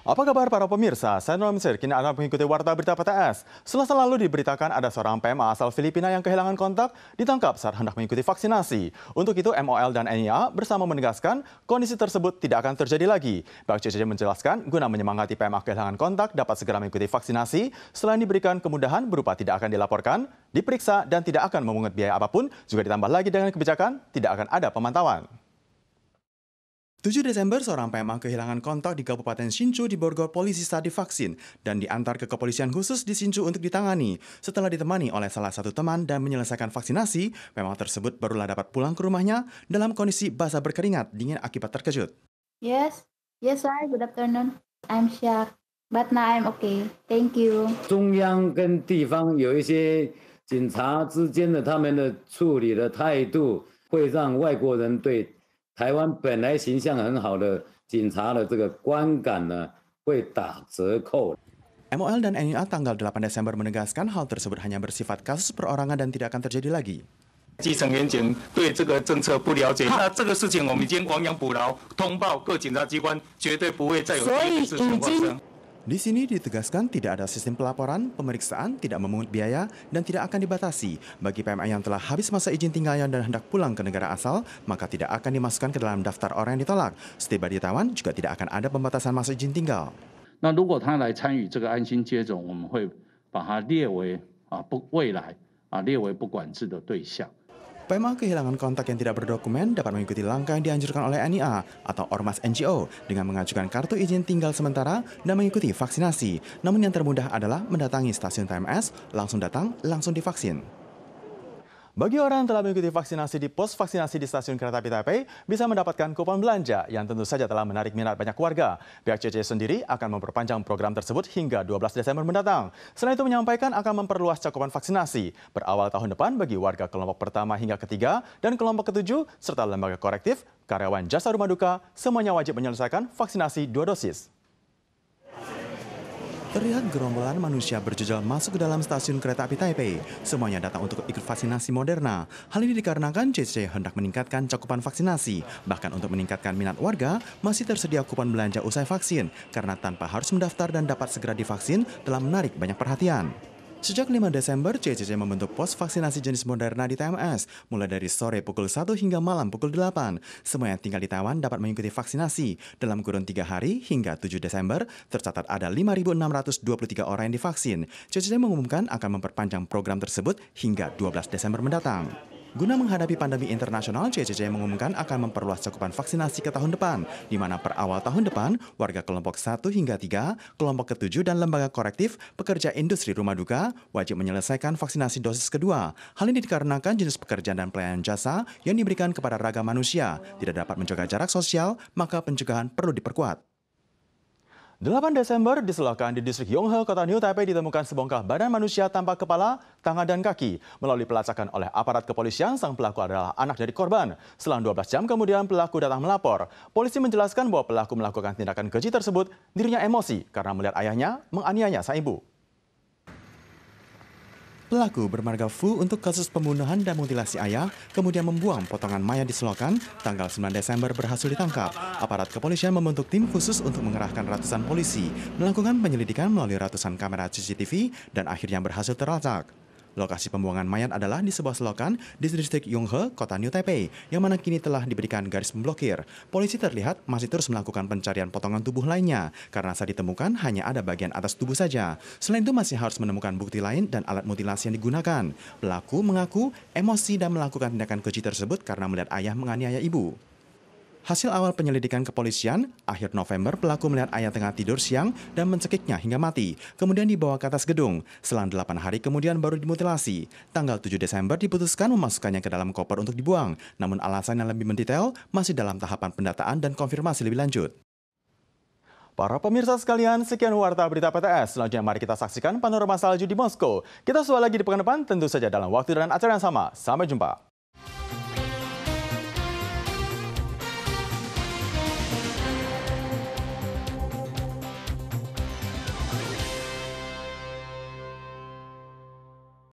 Apa kabar para pemirsa? Saya Nurul Mesir, kini Anda mengikuti Warta Berita PTS. Selasa lalu diberitakan ada seorang PMA asal Filipina yang kehilangan kontak ditangkap saat hendak mengikuti vaksinasi. Untuk itu, MOL dan NIA bersama menegaskan kondisi tersebut tidak akan terjadi lagi. Pihak CCJ menjelaskan, guna menyemangati PMA kehilangan kontak dapat segera mengikuti vaksinasi, selain diberikan kemudahan berupa tidak akan dilaporkan, diperiksa, dan tidak akan memungut biaya apapun, juga ditambah lagi dengan kebijakan tidak akan ada pemantauan. 7 Desember, seorang PMA kehilangan kontak di Kabupaten Hsinchu diborgol polisi saat divaksin dan diantar ke kepolisian khusus di Hsinchu untuk ditangani. Setelah ditemani oleh salah satu teman dan menyelesaikan vaksinasi, PMA tersebut barulah dapat pulang ke rumahnya dalam kondisi basah berkeringat dingin akibat terkejut. Yes, hi, good afternoon. I'm shocked, but now I'm okay. Thank you. 中央跟地方有一些警察之间的他们的处理的态度，会让外国人对台湾本来形象很好的警察的这个观感呢，会打折扣。 MOL dan NIA tanggal 8 Desember menegaskan hal tersebut hanya bersifat kasus perorangan dan tidak akan terjadi lagi. 基层员警对这个政策不了解，那这个事情我们已经亡羊补牢，通报各检察机关，绝对不会再有这类事情发生。 Di sini ditegaskan tidak ada sistem pelaporan, pemeriksaan, tidak memungut biaya, dan tidak akan dibatasi. Bagi PMA yang telah habis masa izin tinggalnya dan hendak pulang ke negara asal, maka tidak akan dimasukkan ke dalam daftar orang yang ditolak. Setiba di Taiwan juga tidak akan ada pembatasan masa izin tinggal. 那如果他来参与这个安心接种，我们会把它列为未来列为不管制的对象。 PMA kehilangan kontak yang tidak berdokumen dapat mengikuti langkah yang dianjurkan oleh NIA atau Ormas NGO dengan mengajukan kartu izin tinggal sementara dan mengikuti vaksinasi. Namun yang termudah adalah mendatangi stasiun TMS, langsung datang, langsung divaksin. Bagi orang yang telah mengikuti vaksinasi di pos vaksinasi di stasiun kereta api Taipei, bisa mendapatkan kupon belanja yang tentu saja telah menarik minat banyak warga. Pihak CCJ sendiri akan memperpanjang program tersebut hingga 12 Desember mendatang. Selain itu menyampaikan akan memperluas cakupan vaksinasi berawal tahun depan bagi warga kelompok pertama hingga ketiga dan kelompok ketujuh, serta lembaga korektif, karyawan jasa rumah duka, semuanya wajib menyelesaikan vaksinasi 2 dosis. Terlihat gerombolan manusia berjejal masuk ke dalam stasiun kereta api Taipei. Semuanya datang untuk ikut vaksinasi Moderna. Hal ini dikarenakan CCJ hendak meningkatkan cakupan vaksinasi. Bahkan untuk meningkatkan minat warga, masih tersedia kupon belanja usai vaksin. Karena tanpa harus mendaftar dan dapat segera divaksin telah menarik banyak perhatian. Sejak 5 Desember, CCJ membentuk pos vaksinasi jenis Moderna di TMS, mulai dari sore pukul 1 hingga malam pukul 8. Semua yang tinggal di Taiwan dapat mengikuti vaksinasi. Dalam kurun 3 hari hingga 7 Desember, tercatat ada 5.623 orang yang divaksin. CCJ mengumumkan akan memperpanjang program tersebut hingga 12 Desember mendatang. Guna menghadapi pandemi internasional, CCJ mengumumkan akan memperluas cakupan vaksinasi ke tahun depan, di mana per awal tahun depan, warga kelompok 1 hingga 3, kelompok ke-7 dan lembaga korektif, pekerja industri rumah duka, wajib menyelesaikan vaksinasi dosis kedua. Hal ini dikarenakan jenis pekerjaan dan pelayanan jasa yang diberikan kepada ragam manusia tidak dapat menjaga jarak sosial, maka pencegahan perlu diperkuat. 8 Desember di selokan di distrik Yonghe, kota New Taipei ditemukan sebongkah badan manusia tanpa kepala, tangan, dan kaki. Melalui pelacakan oleh aparat kepolisian, sang pelaku adalah anak dari korban. Selang 12 jam kemudian pelaku datang melapor. Polisi menjelaskan bahwa pelaku melakukan tindakan keji tersebut, dirinya emosi karena melihat ayahnya menganiaya sang ibu. Pelaku bermarga Fu untuk kasus pembunuhan dan mutilasi ayah, kemudian membuang potongan mayat di selokan, tanggal 9 Desember berhasil ditangkap. Aparat kepolisian membentuk tim khusus untuk mengerahkan ratusan polisi, melakukan penyelidikan melalui ratusan kamera CCTV, dan akhirnya berhasil terlacak. Lokasi pembuangan mayat adalah di sebuah selokan di distrik Yonghe, kota New Taipei, yang mana kini telah diberikan garis pemblokir. Polisi terlihat masih terus melakukan pencarian potongan tubuh lainnya, karena saat ditemukan hanya ada bagian atas tubuh saja. Selain itu masih harus menemukan bukti lain dan alat mutilasi yang digunakan. Pelaku mengaku emosi dan melakukan tindakan keji tersebut karena melihat ayah menganiaya ibu. Hasil awal penyelidikan kepolisian, akhir November pelaku melihat ayah tengah tidur siang dan mencekiknya hingga mati. Kemudian dibawa ke atas gedung. Selang 8 hari kemudian baru dimutilasi. Tanggal 7 Desember diputuskan memasukkannya ke dalam koper untuk dibuang. Namun alasan yang lebih mendetail masih dalam tahapan pendataan dan konfirmasi lebih lanjut. Para pemirsa sekalian, sekian Warta Berita PTS. Selanjutnya mari kita saksikan panorama salju di Moskow. Kita sudah lagi di pekan depan, tentu saja dalam waktu dan acara yang sama. Sampai jumpa.